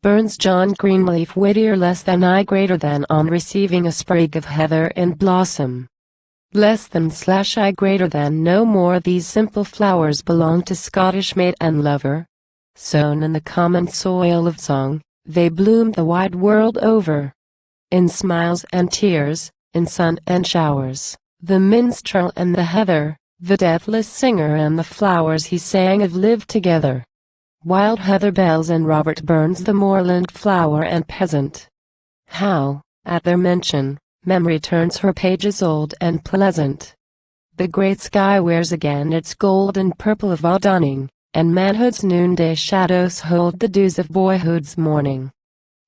Burns John Greenleaf Whittier less than I greater than on receiving a sprig of heather in blossom. Less than / I greater than no more these simple flowers belong to Scottish mate and lover. Sown in the common soil of song, they bloom the wide world over. In smiles and tears, in sun and showers, the minstrel and the heather, the deathless singer and the flowers he sang of live together. Wild heather bells and Robert Burns the moorland flower and peasant. How, at their mention, memory turns her pages old and pleasant. The great sky wears again its golden purple of dawning, and manhood's noonday shadows hold the dews of boyhood's morning.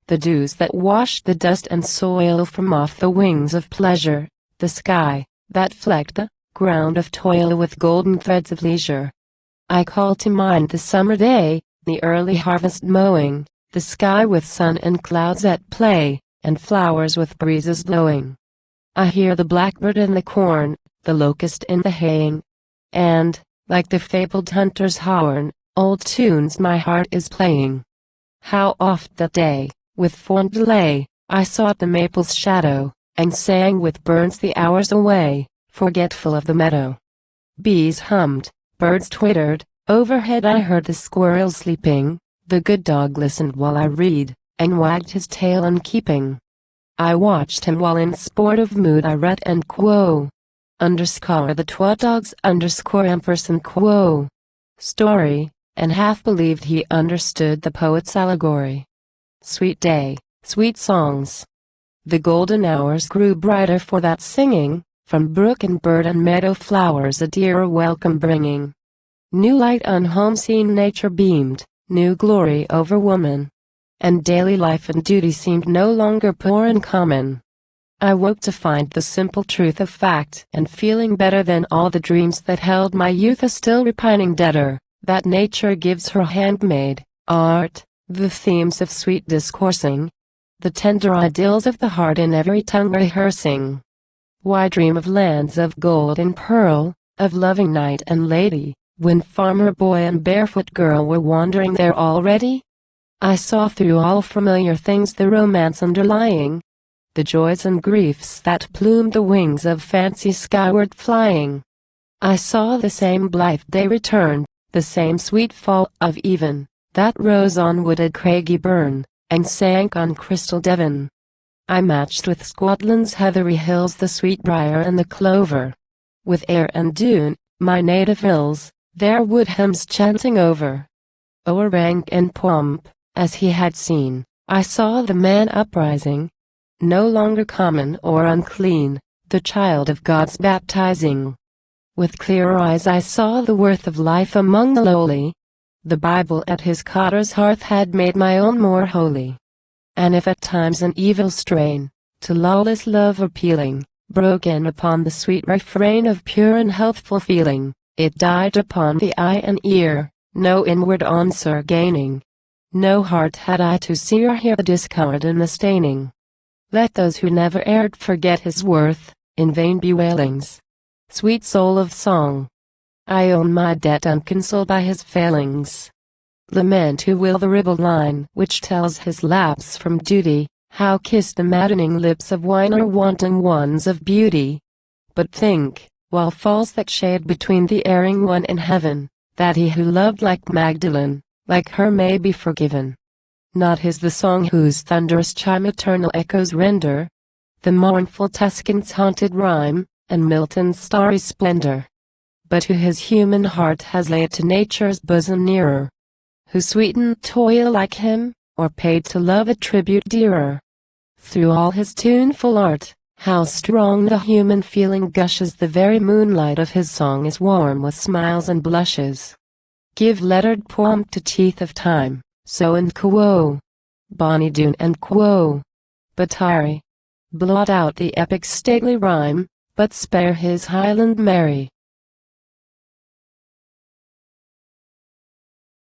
The dews that wash the dust and soil from off the wings of pleasure, the sky, that flecked the ground of toil with golden threads of leisure. I call to mind the summer day, the early harvest mowing, the sky with sun and clouds at play, and flowers with breezes blowing. I hear the blackbird in the corn, the locust in the haying, and, like the fabled hunter's horn, old tunes my heart is playing. How oft that day, with fond delay, I sought the maple's shadow, and sang with Burns the hours away, forgetful of the meadow. Bees hummed, birds twittered, overhead I heard the squirrel sleeping, the good dog listened while I read, and wagged his tail unkeeping. I watched him while in sportive mood I read and quo. Underscore the twa dogs underscore ampersand quo. Story, and half believed he understood the poet's allegory. Sweet day, sweet songs. The golden hours grew brighter for that singing, from brook and bird and meadow flowers a dearer welcome bringing. New light on home seen nature beamed, new glory over woman. And daily life and duty seemed no longer poor and common. I woke to find the simple truth of fact, and feeling better than all the dreams that held my youth a still repining debtor, that nature gives her handmaid, art, the themes of sweet discoursing, the tender ideals of the heart in every tongue rehearsing. Why dream of lands of gold and pearl, of loving knight and lady, when farmer boy and barefoot girl were wandering there already? I saw through all familiar things the romance underlying, the joys and griefs that plumed the wings of fancy skyward flying. I saw the same blithe day return, the same sweet fall of even, that rose on wooded craggy burn, and sank on crystal Devon. I matched with Scotland's heathery hills the sweetbriar and the clover. With Ayr and Doon, my native hills, their wood hymns chanting over. O'er rank and pomp, as he had seen, I saw the man uprising, no longer common or unclean, the child of God's baptizing. With clearer eyes I saw the worth of life among the lowly. The Bible at his cotter's hearth had made my own more holy. And if at times an evil strain, to lawless love appealing, broke in upon the sweet refrain of pure and healthful feeling, it died upon the eye and ear, no inward answer gaining. No heart had I to see or hear the discord and the staining. Let those who never erred forget his worth, in vain bewailings. Sweet soul of song, I own my debt unconsoled by his failings. Lament who will the ribald line which tells his lapse from duty, how kiss the maddening lips of wine or wanton ones of beauty. But think, while falls that shade between the erring one and heaven, that he who loved like Magdalene, like her may be forgiven. Not his the song whose thunderous chime eternal echoes render, the mournful Tuscan's haunted rhyme, and Milton's starry splendor. But who his human heart has laid to nature's bosom nearer, who sweetened toil like him, or paid to love a tribute dearer. Through all his tuneful art, how strong the human feeling gushes, the very moonlight of his song is warm with smiles and blushes. Give lettered pomp to teeth of time, so and quo. Bonnie Doon and quo. Batari. Blot out the epic's stately rhyme, but spare his Highland Mary.